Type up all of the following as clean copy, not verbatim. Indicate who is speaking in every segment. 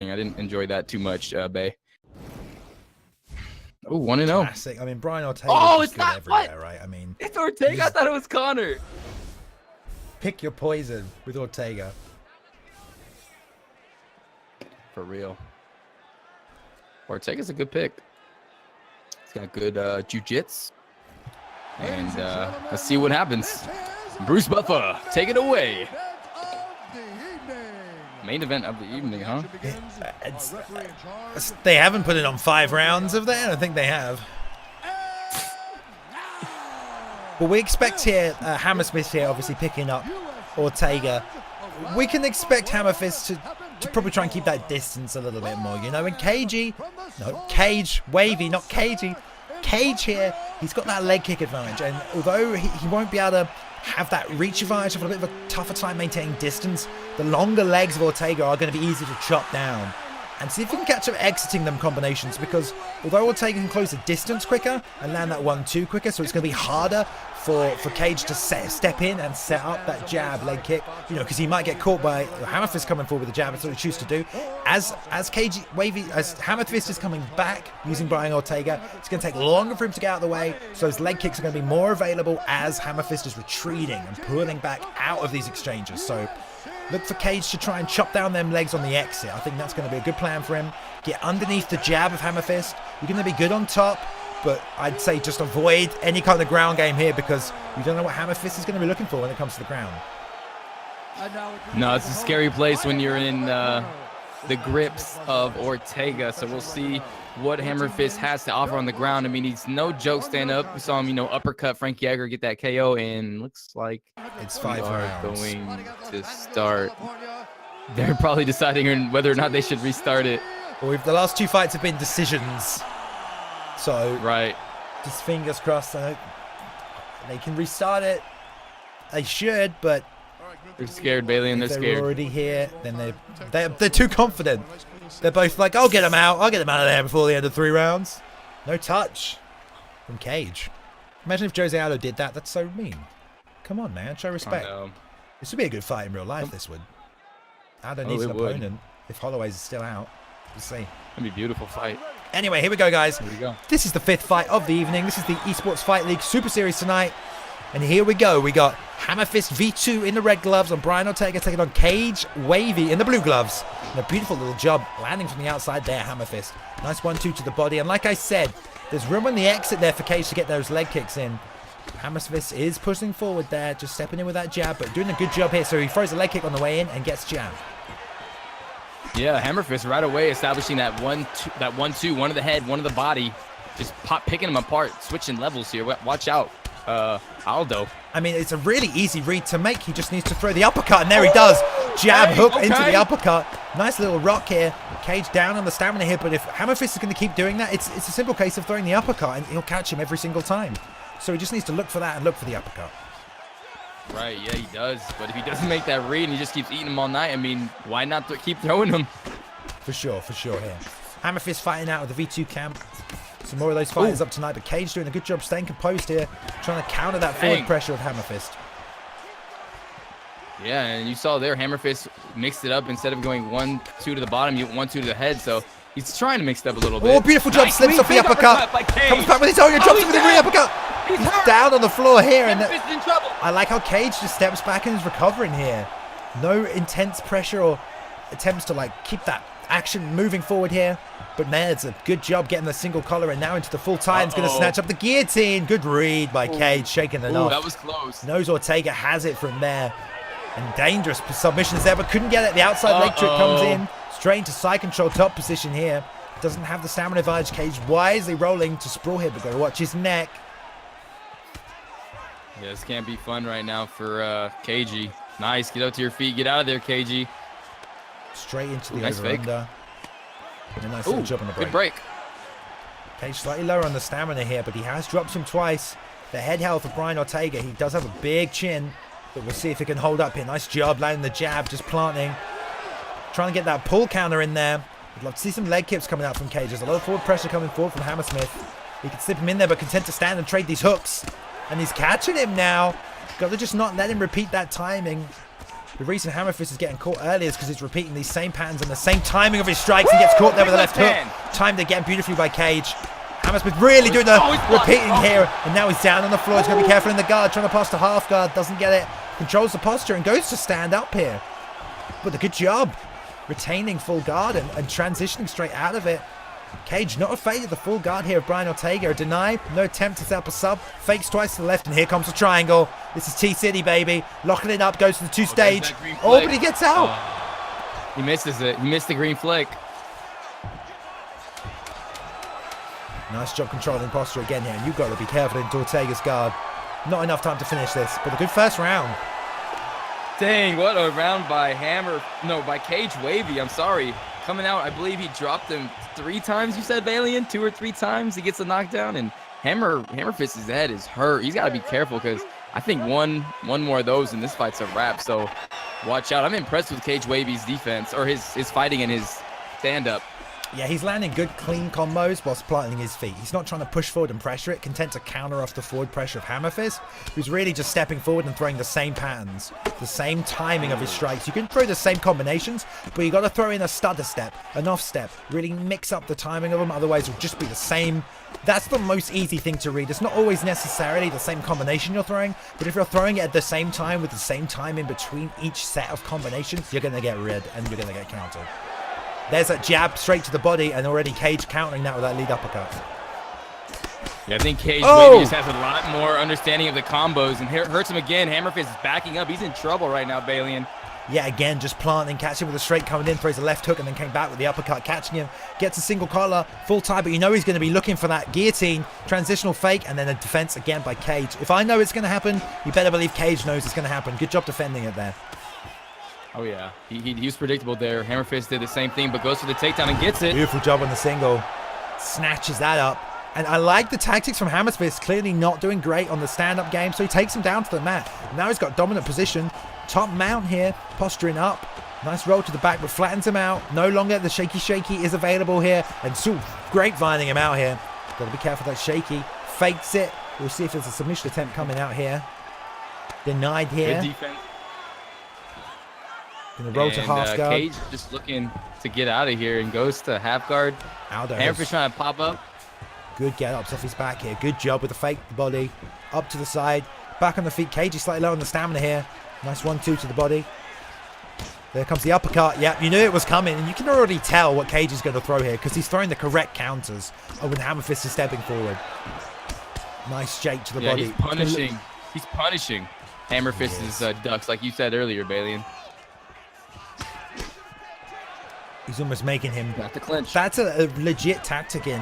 Speaker 1: I didn't enjoy that too much, Bay. Oh, 1-0.
Speaker 2: Classic. I mean, Brian Ortega is
Speaker 1: it's
Speaker 2: good
Speaker 1: not
Speaker 2: everywhere,
Speaker 1: what?
Speaker 2: right? I mean,
Speaker 1: It's Ortega. I thought it was Connor.
Speaker 2: pick your poison with Ortega.
Speaker 1: For real. Ortega's a good pick. He's got good jiu-jitsu. And let's see what happens. Bruce Buffer, take it away. Main event of the evening, huh?
Speaker 2: They haven't put it on 5 rounds, have they? I don't think they have. Well, we expect here, Hammerfist here obviously picking up Ortega. We can expect Hammerfist to probably try and keep that distance a little bit more, you know, and Wavey, not Cagey. Cage here, he's got that leg kick advantage, and although he won't be able to have that reach advantage, have a bit of a tougher time maintaining distance, the longer legs of Ortega are going to be easy to chop down. And see if we can catch him exiting them combinations, because although Ortega can close the distance quicker and land that 1-2 quicker, so it's going to be harder for Cage to step in and set up that jab leg kick, you know, because he might get caught by Hammerfist coming forward with the jab. That's what he chooses to do. As Hammerfist is coming back using Brian Ortega, it's going to take longer for him to get out of the way, so his leg kicks are going to be more available as Hammerfist is retreating and pulling back out of these exchanges. So look for Cage to try and chop down them legs on the exit. I think that's going to be a good plan for him. Get underneath the jab of Hammerfist. You're going to be good on top, but I'd say just avoid any kind of ground game here, because you don't know what Hammerfist is going to be looking for when it comes to the ground.
Speaker 1: No, it's a scary place when you're in the grips of Ortega, so we'll see what Hammerfist has to offer on the ground. I mean, he's no joke stand up. We saw him, you know, uppercut Frank Yeager, get that KO, and looks like
Speaker 2: it's 5 rounds.
Speaker 1: Going to start. They're probably deciding whether or not they should restart it.
Speaker 2: Well, the last 2 fights have been decisions, so
Speaker 1: right. Just
Speaker 2: fingers crossed. They can restart it. They should, but
Speaker 1: they're scared, Bailey, and they're scared.
Speaker 2: They're already here. Then they're too confident. They're both like, I'll get him out. I'll get him out of there before the end of 3 rounds. No touch from Cage. Imagine if Jose Aldo did that. That's so mean. Come on, man. Show respect. This would be a good fight in real life, this would. Aldo needs an opponent. If Holloway's is still out, we'll see.
Speaker 1: That'd be a beautiful fight.
Speaker 2: Anyway, here we go, guys.
Speaker 1: Here we go.
Speaker 2: This is the 5th fight of the evening. This is the Esports Fight League Super Series tonight. And here we go. We got Hammerfist V2 in the red gloves on Brian Ortega taking on Cage Wavey in the blue gloves. And a beautiful little job landing from the outside there, Hammerfist. Nice 1-2 to the body. And like I said, there's room on the exit there for Cage to get those leg kicks in. Hammerfist is pushing forward there, just stepping in with that jab, but doing a good job here. So he throws a leg kick on the way in and gets jab.
Speaker 1: Yeah, Hammerfist right away establishing that 1-2, one of the head, one of the body, just picking them apart, switching levels here. Watch out, Aldo.
Speaker 2: I mean, it's a really easy read to make. He just needs to throw the uppercut, and there he does. Jab, hook into the uppercut. Nice little rock here. Cage down on the stamina here, but if Hammerfist is going to keep doing that, it's a simple case of throwing the uppercut, and he'll catch him every single time. So he just needs to look for that and look for the uppercut.
Speaker 1: Right, yeah, he does. But if he doesn't make that read and he just keeps eating him all night, I mean, why not keep throwing him?
Speaker 2: For sure here. Hammerfist fighting out of the V2 camp. Some more of those fighters up tonight, but Cage doing a good job staying composed here, trying to counter that forward pressure of Hammerfist.
Speaker 1: Yeah, and you saw there, Hammerfist mixed it up. Instead of going 1-2 to the bottom, you went 1-2 to the head, so he's trying to mix it up a little bit.
Speaker 2: Oh, beautiful job, slips off the uppercut. Comes back with his own, drops him with a re-uppercut. He's down on the floor here, and
Speaker 1: in trouble.
Speaker 2: I like how Cage just steps back and is recovering here. No intense pressure or attempts to like keep that action moving forward here. But Ned's a good job getting the single collar, and now into the full tie. He's going to snatch up the guillotine. Good read by Cage, shaking it off.
Speaker 1: That was close.
Speaker 2: Knows Ortega has it from there. And dangerous submissions there, but couldn't get it. The outside leg trick comes in. Straight into side control top position here. Doesn't have the stamina advantage. Cage wisely rolling to sprawl here, but got to watch his neck.
Speaker 1: Yeah, this can't be fun right now for KG. Nice, get up to your feet. Get out of there, KG.
Speaker 2: Straight into the over-under. And a nice little job on the break.
Speaker 1: Good break.
Speaker 2: Cage slightly lower on the stamina here, but he has dropped him twice. The head health of Brian Ortega. He does have a big chin, but we'll see if he can hold up here. Nice job landing the jab, just planting. Trying to get that pull counter in there. I'd love to see some leg kicks coming out from Cage. There's a lot of forward pressure coming forward from Hammersmith. He can slip him in there, but content to stand and trade these hooks. And he's catching him now. Got to just not let him repeat that timing. The reason Hammerfist is getting caught early is because he's repeating these same patterns and the same timing of his strikes and gets caught there with the left hook. Timed again beautifully by Cage. Hammersmith really doing the repeating here, and now he's down on the floor. He's going to be careful in the guard, trying to pass to half guard, doesn't get it. Controls the posture and goes to stand up here. But a good job retaining full guard and transitioning straight out of it. Cage not afraid of the full guard here of Brian Ortega. A deny, no attempt to set up a sub. Fakes twice to the left, and here comes the triangle. This is T-City, baby. Locking it up, goes to the two-stage. Oh, but he gets out.
Speaker 1: He misses it. He missed the green flick.
Speaker 2: Nice job controlling posture again here, and you've got to be careful into Ortega's guard. Not enough time to finish this, but a good first round.
Speaker 1: Dang, what a round by by Cage Wavey, I'm sorry. Coming out, I believe he dropped him 3 times, you said, Valiant? 2 or 3 times he gets a knockdown, and Hammerfist's head is hurt. He's got to be careful because I think one more of those and this fight's a wrap, so watch out. I'm impressed with Cage Wavey's defense, or his fighting and his stand-up.
Speaker 2: Yeah, he's landing good, clean combos whilst planting his feet. He's not trying to push forward and pressure it, content to counter off the forward pressure of Hammerfist, who's really just stepping forward and throwing the same patterns, the same timing of his strikes. You can throw the same combinations, but you got to throw in a stutter step, an off step, really mix up the timing of them, otherwise it'll just be the same. That's the most easy thing to read. It's not always necessarily the same combination you're throwing, but if you're throwing it at the same time with the same time in between each set of combinations, you're going to get rid and you're going to get countered. There's that jab straight to the body, and already Cage countering that with that lead uppercut.
Speaker 1: Yeah, I think Cage Wavey just has a lot more understanding of the combos, and hurts him again. Hammerfist is backing up. He's in trouble right now, Balian. Yeah,
Speaker 2: again, just planting, catching with a straight coming in, throws a left hook, and then came back with the uppercut, catching him. Gets a single collar, full tie, but you know he's going to be looking for that guillotine, transitional fake, and then a defense again by Cage. If I know it's going to happen, you better believe Cage knows it's going to happen. Good job defending it there.
Speaker 1: Oh, yeah. He was predictable there. Hammerfist did the same thing, but goes for the takedown and gets it.
Speaker 2: Beautiful job on the single. Snatches that up. And I like the tactics from Hammerfist. Clearly not doing great on the stand-up game, so he takes him down to the mat. Now he's got dominant position. Top mount here, posturing up. Nice roll to the back, but flattens him out. No longer the shaky is available here. And so grapevining him out here. Got to be careful with that shaky. Fakes it. We'll see if there's a submission attempt coming out here. Denied here.
Speaker 1: Good defense.
Speaker 2: Gonna roll to half guard.
Speaker 1: Cage just looking to get out of here and goes to half guard. Hammerfist trying to pop up.
Speaker 2: Good get ups off his back here. Good job with the fake body. Up to the side. Back on the feet. Cage is slightly low on the stamina here. Nice 1-2 to the body. There comes the uppercut. Yep, you knew it was coming. And you can already tell what Cage is going to throw here because he's throwing the correct counters when Hammerfist is stepping forward. Nice shake to the body.
Speaker 1: He's punishing Hammerfist's ducks, like you said earlier, Balian.
Speaker 2: He's almost making him.
Speaker 1: Got the clinch.
Speaker 2: That's a legit tactic in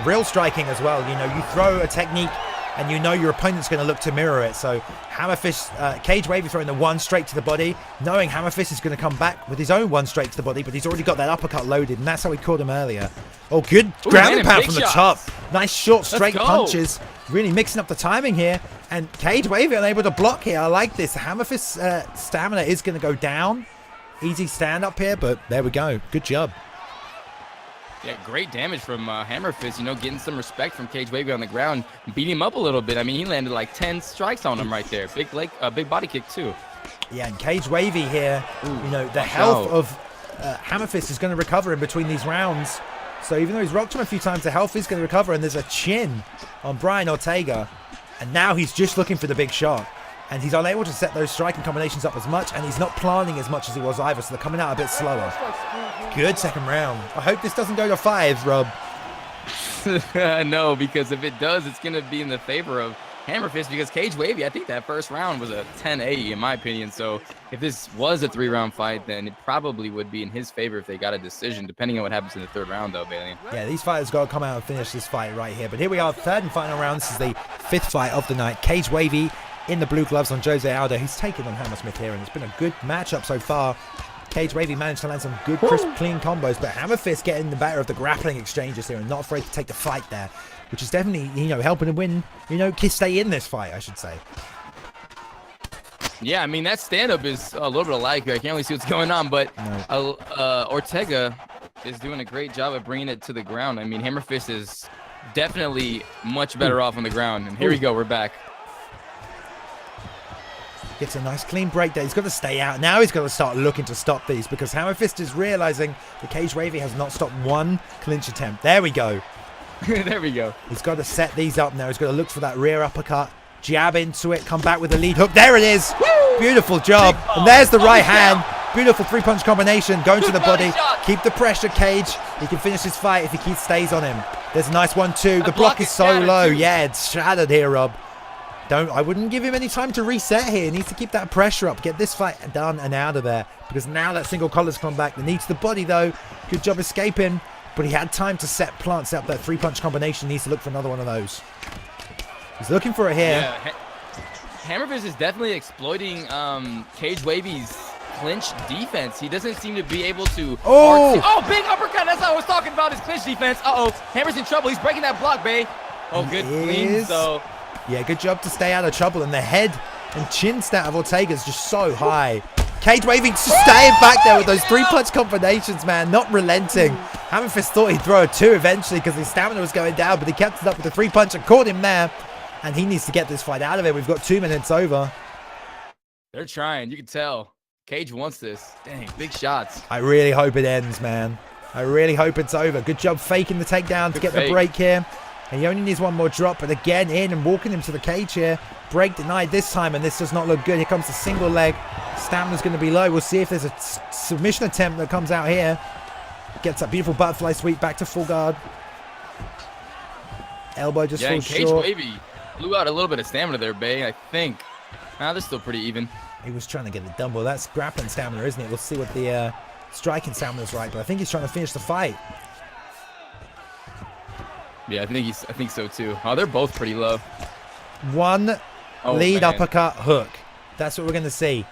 Speaker 2: real striking as well. You know, you throw a technique and you know your opponent's going to look to mirror it. So Hammerfist, Cage Wavey throwing the one straight to the body, knowing Hammerfist is going to come back with his own one straight to the body, but he's already got that uppercut loaded, and that's how he caught him earlier. Oh, good ground and pound from the top. Nice short straight punches. Really mixing up the timing here. And Cage Wavey unable to block here. I like this. Hammerfist's stamina is going to go down. Easy stand up here, but there we go. Good job.
Speaker 1: Yeah, great damage from Hammerfist, you know, getting some respect from Cage Wavey on the ground, beat him up a little bit. I mean, he landed like 10 strikes on him right there. Big body kick too. Yeah,
Speaker 2: and Cage Wavey here, you know, the health of Hammerfist is going to recover in between these rounds. So even though he's rocked him a few times, the health is going to recover, and there's a chin on Brian Ortega. And now he's just looking for the big shot. And he's unable to set those striking combinations up as much, and he's not planning as much as he was either, so they're coming out a bit slower. Good second round. I hope this doesn't go to 5, Rob.
Speaker 1: No, because if it does, it's going to be in the favor of Hammerfist, because Cage Wavey, I think that first round was a 10-8 in my opinion. So if this was a 3-round fight, then it probably would be in his favor if they got a decision, depending on what happens in the 3rd round, though, Bailey.
Speaker 2: Yeah, these fighters got to come out and finish this fight right here. But here we are, 3rd and final round. This is the 5th fight of the night. Cage Wavey in the blue gloves on Jose Aldo. He's taken on Hammersmith here, and it's been a good matchup so far. Cage Wavey managed to land some good, crisp, clean combos, but Hammerfist getting the better of the grappling exchanges here and not afraid to take the fight there, which is definitely, you know, helping him win, you know, stay in this fight, I should say.
Speaker 1: Yeah, I mean, that stand-up is a little bit alike here. I can't really see what's going on, but Ortega is doing a great job of bringing it to the ground. I mean, Hammerfist is definitely much better off on the ground. And here we go, we're back.
Speaker 2: Gets a nice clean break there. He's got to stay out. Now he's got to start looking to stop these because Hammerfist is realizing the Cage Wavey has not stopped one clinch attempt. There we go.
Speaker 1: There we go.
Speaker 2: He's got to set these up now. He's got to look for that rear uppercut. Jab into it. Come back with the lead hook. There it is. Woo! Beautiful job. And there's the right hand. Beautiful 3-punch combination. Going to the body. Keep the pressure, Cage. He can finish his fight if he stays on him. There's a nice 1-2. The block is so low. Yeah, it's shattered here, Rob. I wouldn't give him any time to reset here. He needs to keep that pressure up. Get this fight done and out of there. Because now that single collar's come back. The knee to the body, though. Good job escaping. But he had time to set up that 3-punch combination. He needs to look for another one of those. He's looking for it here.
Speaker 1: Yeah, Hammerfist is definitely exploiting Cage Wavey's clinch defense. He doesn't seem to be able to... Oh, big uppercut. That's what I was talking about, his clinch defense. Hammer's in trouble. He's breaking that block, babe. Oh, good clean. So...
Speaker 2: Yeah, good job to stay out of trouble. And the head and chin stat of Ortega is just so high. Cage Wavey staying back there with those 3-punch combinations, man. Not relenting. Hammerfist thought he'd throw a 2 eventually because his stamina was going down, but he kept it up with the 3-punch and caught him there. And he needs to get this fight out of it. We've got 2 minutes over.
Speaker 1: They're trying. You can tell. Cage wants this. Dang, big shots.
Speaker 2: I really hope it ends, man. I really hope it's over. Good job faking the takedown to get the break here. And he only needs one more drop, but again in and walking him to the cage here. Break denied this time, and this does not look good. Here comes the single leg. Stamina's going to be low. We'll see if there's a submission attempt that comes out here. Gets that beautiful butterfly sweep back to full guard. Elbow just falls
Speaker 1: Cage
Speaker 2: short.
Speaker 1: Wavey blew out a little bit of stamina there, Bay, I think. Nah, they're still pretty even.
Speaker 2: He was trying to get it done. Well, that's grappling stamina, isn't it? We'll see what the striking stamina's right, but I think he's trying to finish the fight.
Speaker 1: Yeah, I think so too. Oh, they're both pretty low.
Speaker 2: One lead uppercut hook. That's what we're going to see.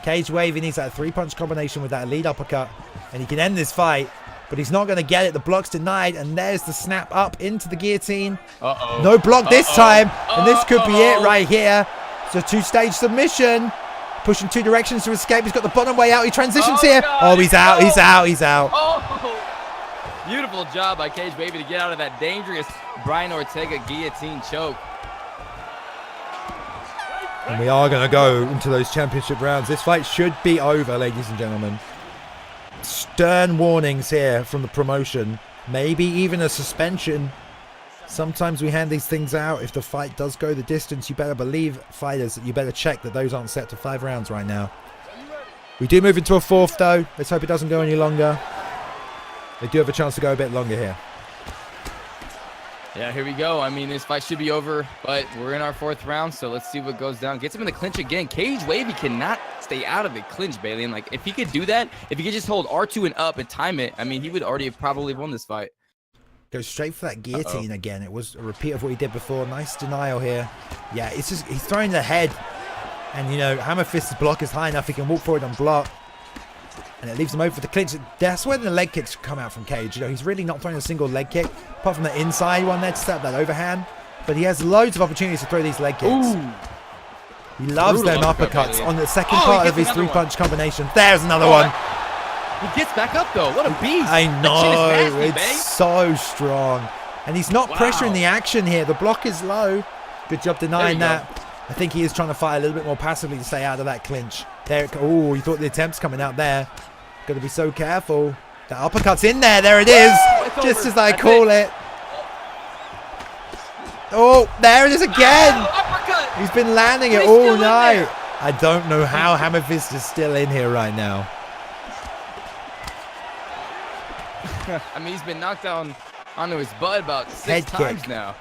Speaker 2: Cage Wavey needs that 3-punch combination with that lead uppercut, and he can end this fight, but he's not going to get it. The block's denied, and there's the snap up into the guillotine. No block this time, and this could be it right here. It's a 2-stage submission. Pushing 2 directions to escape. He's got the bottom way out. He transitions here. God. He's out. He's out. He's out.
Speaker 1: Beautiful job by Cage Wavey to get out of that dangerous Brian Ortega guillotine choke.
Speaker 2: And we are going to go into those championship rounds. This fight should be over, ladies and gentlemen. Stern warnings here from the promotion. Maybe even a suspension. Sometimes we hand these things out. If the fight does go the distance, you better believe, fighters, that you better check that those aren't set to 5 rounds right now. We do move into a 4th, though. Let's hope it doesn't go any longer. They do have a chance to go a bit longer here.
Speaker 1: Yeah, here we go. I mean, this fight should be over, but we're in our 4th round, so let's see what goes down. Gets him in the clinch again. Cage Wavey cannot stay out of the clinch, Bailey. And, like, if he could do that, if he could just hold R2 and up and time it, I mean, he would already have probably won this fight.
Speaker 2: Goes straight for that guillotine again. It was a repeat of what he did before. Nice denial here. Yeah, it's just, he's throwing the head. And, you know, Hammerfist's block is high enough. He can walk forward and block. And it leaves him over for the clinch. That's where the leg kicks come out from Cage. You know, he's really not throwing a single leg kick, apart from the inside one there to set up that overhand. But he has loads of opportunities to throw these leg kicks.
Speaker 1: Ooh.
Speaker 2: He loves them uppercuts on the second part of his 3-punch combination. There's another one.
Speaker 1: He gets back up, though. What a beast.
Speaker 2: I know.
Speaker 1: Nasty,
Speaker 2: it's so strong. And he's not pressuring the action here. The block is low. Good job denying that. I think he is trying to fight a little bit more passively to stay out of that clinch. There. Oh, he thought the attempt's coming out there. Got to be so careful. The uppercut's in there. There it is. Just as I call it. Oh, there it is again. He's been landing it all night. I don't know how Hammerfist is still in here right now.
Speaker 1: I mean, he's been knocked down onto his butt about 6 times now.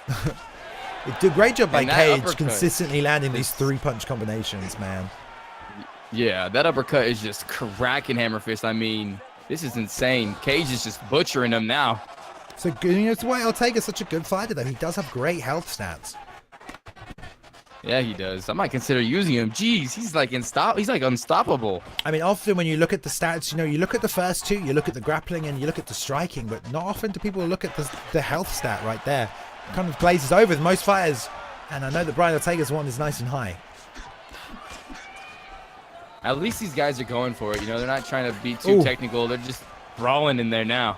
Speaker 2: They do a great job by Cage consistently landing these 3-punch combinations, man.
Speaker 1: Yeah, that uppercut is just cracking Hammerfist. I mean, this is insane. Cage is just butchering him now.
Speaker 2: So, you know, it's why Ortega's such a good fighter, though. He does have great health stats.
Speaker 1: Yeah, he does. I might consider using him. Jeez, he's like unstoppable. I
Speaker 2: mean, often when you look at the stats, you know, you look at the first 2, you look at the grappling and you look at the striking, but not often do people look at the health stat right there. It kind of glazes over with most fighters, and I know that Brian Ortega's one is nice and high.
Speaker 1: At least these guys are going for it. You know, they're not trying to be too technical. They're just brawling in there now.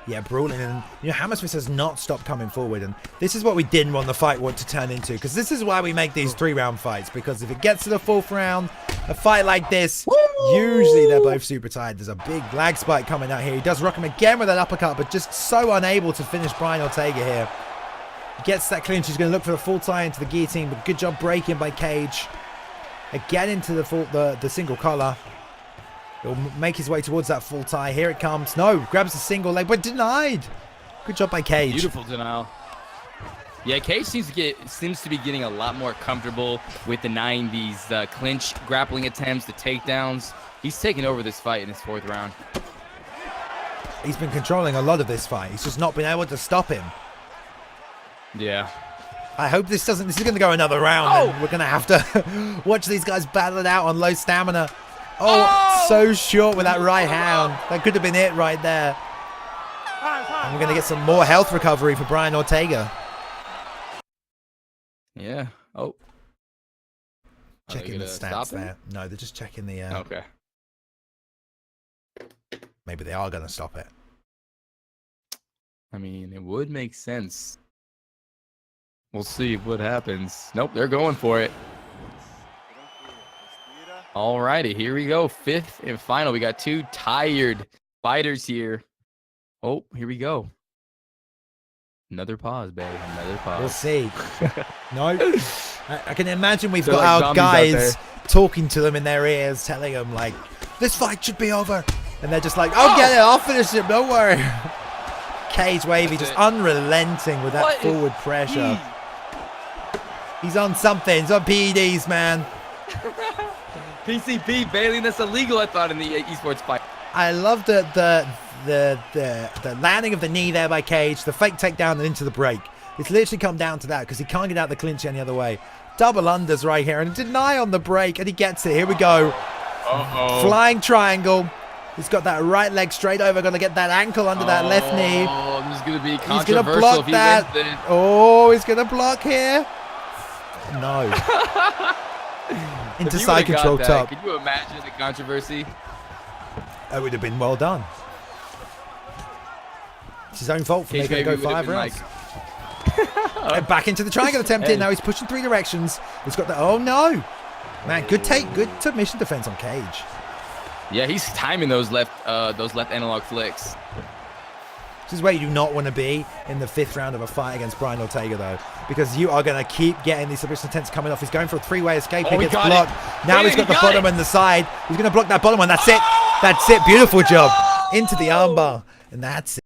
Speaker 2: yeah, brawling. And, you know, Hammerfist has not stopped coming forward. And this is what we didn't want the fight to turn into. Because this is why we make these 3-round fights. Because if it gets to the 4th round, a fight like this, usually they're both super tired. There's a big lag spike coming out here. He does rock him again with that uppercut, but just so unable to finish Brian Ortega here. He gets that clinch. He's going to look for the full tie into the guillotine, but good job breaking by Cage. Again into the single collar. He'll make his way towards that full tie. Here it comes. No, grabs the single leg, but denied. Good job by Cage.
Speaker 1: Beautiful denial. Yeah, Cage seems to be getting a lot more comfortable with denying these clinch grappling attempts, the takedowns. He's taking over this fight in his 4th round.
Speaker 2: He's been controlling a lot of this fight. He's just not been able to stop him.
Speaker 1: Yeah.
Speaker 2: I hope this is going to go another round. And we're going to have to watch these guys battle it out on low stamina. Oh, so short with that right hand. That could have been it right there. And we're going to get some more health recovery for Brian Ortega.
Speaker 1: Yeah. Oh.
Speaker 2: Checking the stats there. No, they're just checking the...
Speaker 1: Okay.
Speaker 2: Maybe they are going to stop it.
Speaker 1: I mean, it would make sense. We'll see what happens. Nope, they're going for it. Alrighty, here we go. 5th and final. We got 2 tired fighters here. Oh, here we go. Another pause, babe. Another pause.
Speaker 2: We'll see. No. I can imagine we've got like our guys talking to them in their ears, telling them, like, this fight should be over. And they're just like, oh, get it. I'll finish it. Don't worry. Cage Wavey just unrelenting with that forward pressure. He's on something. He's on PEDs, man.
Speaker 1: PCP, Bailey, that's illegal, I thought, in the esports fight.
Speaker 2: I love the landing of the knee there by Cage, the fake takedown and into the break. It's literally come down to that because he can't get out the clinch any other way. Double unders right here and deny on the break, and he gets it. Here we go. Flying triangle. He's got that right leg straight over, going to get that ankle under that left knee.
Speaker 1: Oh, this is going to be controversial.
Speaker 2: He's going to block that. Oh, he's going to block here. No. Into side control top.
Speaker 1: Can you imagine the controversy?
Speaker 2: It would have been well done. It's his own fault for making it go 5 rounds. And back into the triangle attempt here. Now he's pushing 3 directions. He's got the... Oh, no. Man, good take. Good submission defense on Cage.
Speaker 1: Yeah, he's timing those left analog flicks.
Speaker 2: This is where you do not want to be in the 5th round of a fight against Brian Ortega, though, because you are going to keep getting these submission attempts coming off. He's going for a 3-way escape. He gets blocked. Now he's got the bottom and the side. He's going to block that bottom one. That's it. That's it. Beautiful job. Into the armbar. And that's it.